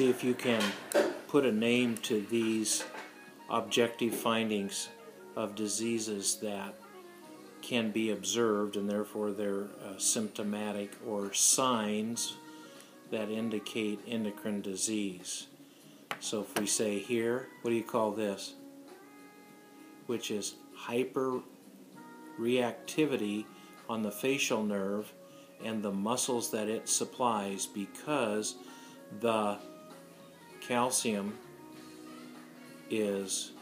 see if you can put a name to these objective findings of diseases that can be observed, and therefore they're symptomatic, or signs that indicate endocrine disease. So if we say here, what do you call this? Which is hyperreactivity on the facial nerve and the muscles that it supplies, because the calcium is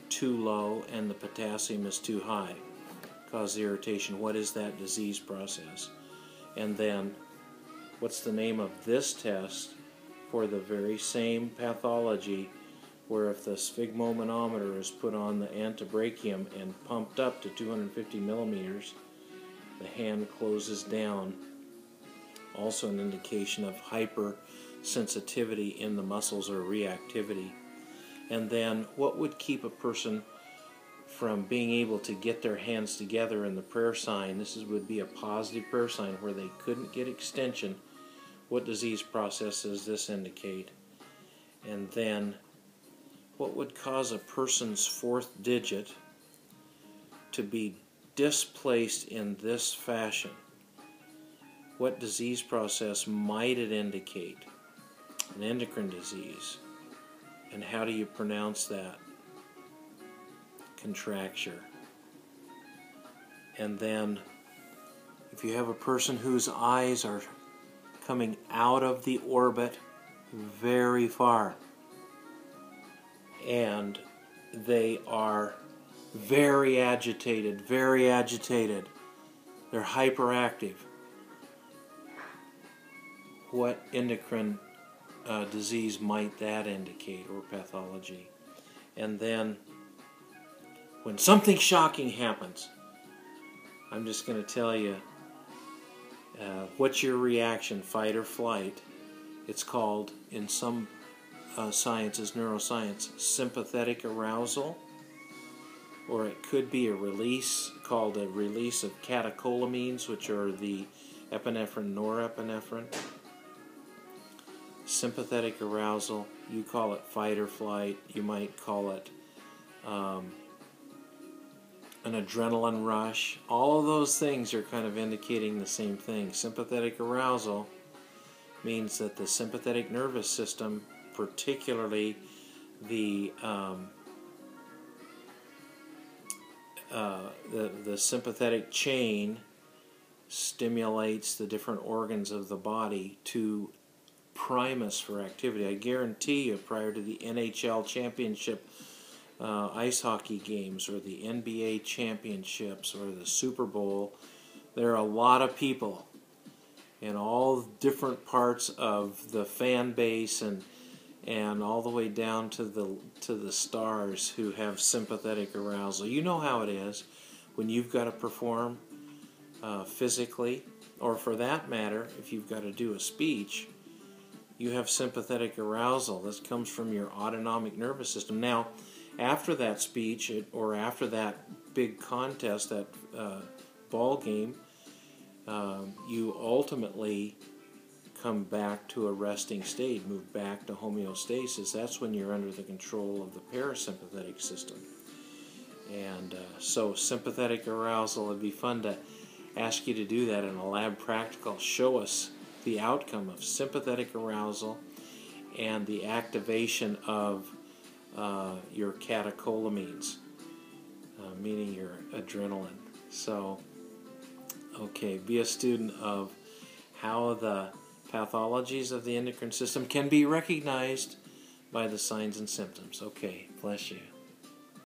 too low and the potassium is too high. Cause irritation. What is that disease process? And then what's the name of this test for the very same pathology, where if the sphygmomanometer is put on the antebrachium and pumped up to 250 millimeters, the hand closes down. Also an indication of hypersensitivity in the muscles, or reactivity. And then what would keep a person from being able to get their hands together in the prayer sign? This would be a positive prayer sign where they couldn't get extension. What disease process does this indicate? And then what would cause a person's fourth digit to be displaced in this fashion? What disease process might it indicate? An endocrine disease. And how do you pronounce that? Contracture. And then if you have a person whose eyes are coming out of the orbit very far, and they are very agitated, they're hyperactive, what endocrine disease might that indicate, or pathology? And then when something shocking happens, I'm just going to tell you, what's your reaction, fight or flight? It's called, in some sciences, neuroscience, sympathetic arousal, or it could be a release called a release of catecholamines, which are the epinephrine, norepinephrine. Sympathetic arousal, you call it fight or flight, you might call it an adrenaline rush. All of those things are kind of indicating the same thing. Sympathetic arousal means that the sympathetic nervous system, particularly the sympathetic chain, stimulates the different organs of the body to prime us for activity. I guarantee you, prior to the NHL championship ice hockey games, or the NBA championships, or the Super Bowl, there are a lot of people in all different parts of the fan base, and all the way down to the stars, who have sympathetic arousal. You know how it is when you've got to perform physically, or for that matter, if you've got to do a speech, you have sympathetic arousal. This comes from your autonomic nervous system. Now, after that speech, or after that big contest, that ball game, you ultimately come back to a resting state, move back to homeostasis. That's when you're under the control of the parasympathetic system. And so sympathetic arousal, it'd be fun to ask you to do that in a lab practical. Show us the outcome of sympathetic arousal and the activation of your catecholamines, meaning your adrenaline. So, okay, be a student of how the pathologies of the endocrine system can be recognized by the signs and symptoms. Okay, bless you.